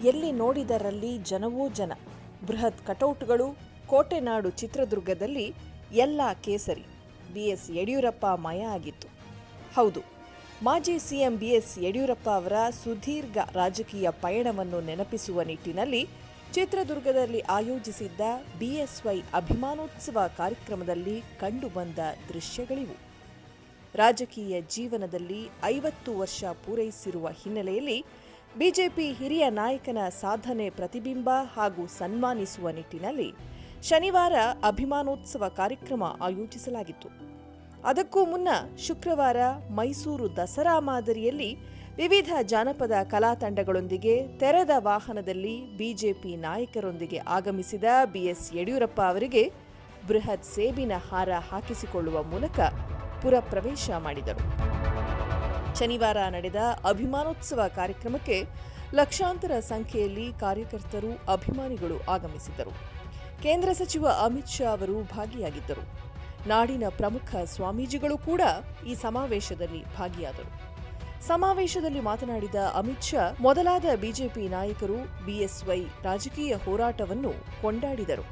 ಎಲ್ಲಿ ನೋಡಿದರಲ್ಲಿ ಜನವೋ ಜನ. ಬೃಹತ್ ಕಟೌಟ್ಗಳು. ಕೋಟೆನಾಡು ಚಿತ್ರದುರ್ಗದಲ್ಲಿ ಎಲ್ಲ ಕೇಸರಿ. ಬಿಎಸ್ ಯಡಿಯೂರಪ್ಪ ಮಯ ಆಗಿತ್ತು. ಹೌದು, ಮಾಜಿ ಸಿಎಂ ಬಿಎಸ್ ಯಡಿಯೂರಪ್ಪ ಅವರ ಸುದೀರ್ಘ ರಾಜಕೀಯ ಪಯಣವನ್ನು ನೆನಪಿಸುವ ನಿಟ್ಟಿನಲ್ಲಿ ಚಿತ್ರದುರ್ಗದಲ್ಲಿ ಆಯೋಜಿಸಿದ್ದ ಬಿಎಸ್ವೈ ಅಭಿಮಾನೋತ್ಸವ ಕಾರ್ಯಕ್ರಮದಲ್ಲಿ ಕಂಡುಬಂದ ದೃಶ್ಯಗಳಿವು. ರಾಜಕೀಯ ಜೀವನದಲ್ಲಿ 50 ವರ್ಷ ಪೂರೈಸಿರುವ ಹಿನ್ನೆಲೆಯಲ್ಲಿ ಬಿಜೆಪಿ ಹಿರಿಯ ನಾಯಕನ ಸಾಧನೆ ಪ್ರತಿಬಿಂಬ ಹಾಗೂ ಸನ್ಮಾನಿಸುವ ನಿಟ್ಟಿನಲ್ಲಿ ಶನಿವಾರ ಅಭಿಮಾನೋತ್ಸವ ಕಾರ್ಯಕ್ರಮ ಆಯೋಜಿಸಲಾಗಿತ್ತು. ಅದಕ್ಕೂ ಮುನ್ನ ಶುಕ್ರವಾರ ಮೈಸೂರು ದಸರಾ ಮಾದರಿಯಲ್ಲಿ ವಿವಿಧ ಜಾನಪದ ಕಲಾ ತಂಡಗಳೊಂದಿಗೆ ತೆರೆದ ವಾಹನದಲ್ಲಿ ಬಿಜೆಪಿ ನಾಯಕರೊಂದಿಗೆ ಆಗಮಿಸಿದ ಬಿಎಸ್ ಯಡಿಯೂರಪ್ಪ ಅವರಿಗೆ ಬೃಹತ್ ಸೇಬಿನ ಹಾರ ಹಾಕಿಸಿಕೊಳ್ಳುವ ಮೂಲಕ ಪುರಪ್ರವೇಶ ಮಾಡಿದರು. ಶನಿವಾರ ನಡೆದ ಅಭಿಮಾನೋತ್ಸವ ಕಾರ್ಯಕ್ರಮಕ್ಕೆ ಲಕ್ಷಾಂತರ ಸಂಖ್ಯೆಯಲ್ಲಿ ಕಾರ್ಯಕರ್ತರು, ಅಭಿಮಾನಿಗಳು ಆಗಮಿಸಿದ್ದರು. ಕೇಂದ್ರ ಸಚಿವ ಅಮಿತ್ ಶಾ ಅವರು ಭಾಗಿಯಾಗಿದ್ದರು. ನಾಡಿನ ಪ್ರಮುಖ ಸ್ವಾಮೀಜಿಗಳು ಕೂಡ ಈ ಸಮಾವೇಶದಲ್ಲಿ ಭಾಗಿಯಾದರು. ಸಮಾವೇಶದಲ್ಲಿ ಮಾತನಾಡಿದ ಅಮಿತ್ ಶಾ ಮೊದಲಾದ ಬಿಜೆಪಿ ನಾಯಕರು ಬಿಎಸ್ವೈ ರಾಜಕೀಯ ಹೋರಾಟವನ್ನು ಕೊಂಡಾಡಿದರು.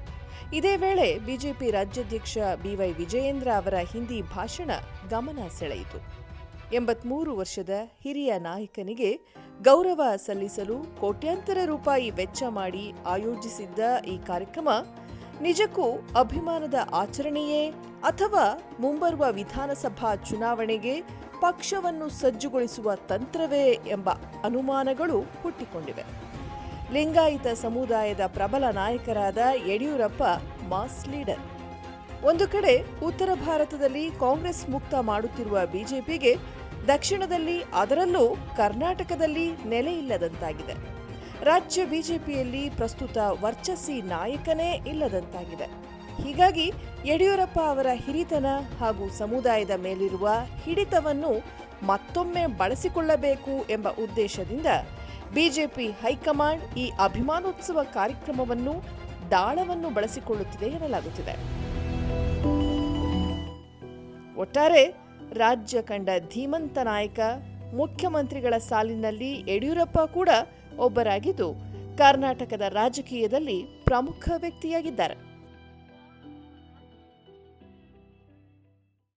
ಇದೇ ವೇಳೆ ಬಿಜೆಪಿ ರಾಜ್ಯಾಧ್ಯಕ್ಷ ಬಿವೈ ವಿಜಯೇಂದ್ರ ಅವರ ಹಿಂದಿ ಭಾಷಣ ಗಮನ ಸೆಳೆಯಿತು. 83 ವರ್ಷದ ಹಿರಿಯ ನಾಯಕನಿಗೆ ಗೌರವ ಸಲ್ಲಿಸಲು ಕೋಟ್ಯಾಂತರ ರೂಪಾಯಿ ವೆಚ್ಚ ಮಾಡಿ ಆಯೋಜಿಸಿದ್ದ ಈ ಕಾರ್ಯಕ್ರಮ ನಿಜಕ್ಕೂ ಅಭಿಮಾನದ ಆಚರಣೆಯೇ ಅಥವಾ ಮುಂಬರುವ ವಿಧಾನಸಭಾ ಚುನಾವಣೆಗೆ ಪಕ್ಷವನ್ನು ಸಜ್ಜುಗೊಳಿಸುವ ತಂತ್ರವೇ ಎಂಬ ಅನುಮಾನಗಳು ಹುಟ್ಟಿಕೊಂಡಿವೆ. ಲಿಂಗಾಯತ ಸಮುದಾಯದ ಪ್ರಬಲ ನಾಯಕರಾದ ಯಡಿಯೂರಪ್ಪ ಮಾಸ್ ಲೀಡರ್. ಒಂದು ಕಡೆ ಉತ್ತರ ಭಾರತದಲ್ಲಿ ಕಾಂಗ್ರೆಸ್ ಮುಕ್ತ ಮಾಡುತ್ತಿರುವ ಬಿಜೆಪಿಗೆ ದಕ್ಷಿಣದಲ್ಲಿ, ಅದರಲ್ಲೂ ಕರ್ನಾಟಕದಲ್ಲಿ ನೆಲೆಯಿಲ್ಲದಂತಾಗಿದೆ. ರಾಜ್ಯ ಬಿಜೆಪಿಯಲ್ಲಿ ಪ್ರಸ್ತುತ ವರ್ಚಸ್ಸಿ ನಾಯಕನೇ ಇಲ್ಲದಂತಾಗಿದೆ. ಹೀಗಾಗಿ ಯಡಿಯೂರಪ್ಪ ಅವರ ಹಿರಿತನ ಹಾಗೂ ಸಮುದಾಯದ ಮೇಲಿರುವ ಹಿಡಿತವನ್ನು ಮತ್ತೊಮ್ಮೆ ಬಳಸಿಕೊಳ್ಳಬೇಕು ಎಂಬ ಉದ್ದೇಶದಿಂದ ಬಿಜೆಪಿ ಹೈಕಮಾಂಡ್ ಈ ಅಭಿಮಾನೋತ್ಸವ ಕಾರ್ಯಕ್ರಮವನ್ನು ದಾಳವನ್ನು ಬಳಸಿಕೊಳ್ಳುತ್ತಿದೆ ಎನ್ನಲಾಗುತ್ತಿದೆ. ಒಟ್ಟಾರೆ ರಾಜ್ಯ ಕಂಡ ಧೀಮಂತ ನಾಯಕ, ಮುಖ್ಯಮಂತ್ರಿಗಳ ಸಾಲಿನಲ್ಲಿ ಯಡಿಯೂರಪ್ಪ ಕೂಡ ಒಬ್ಬರಾಗಿದ್ದು ಕರ್ನಾಟಕದ ರಾಜಕೀಯದಲ್ಲಿ ಪ್ರಮುಖ ವ್ಯಕ್ತಿಯಾಗಿದ್ದಾರೆ.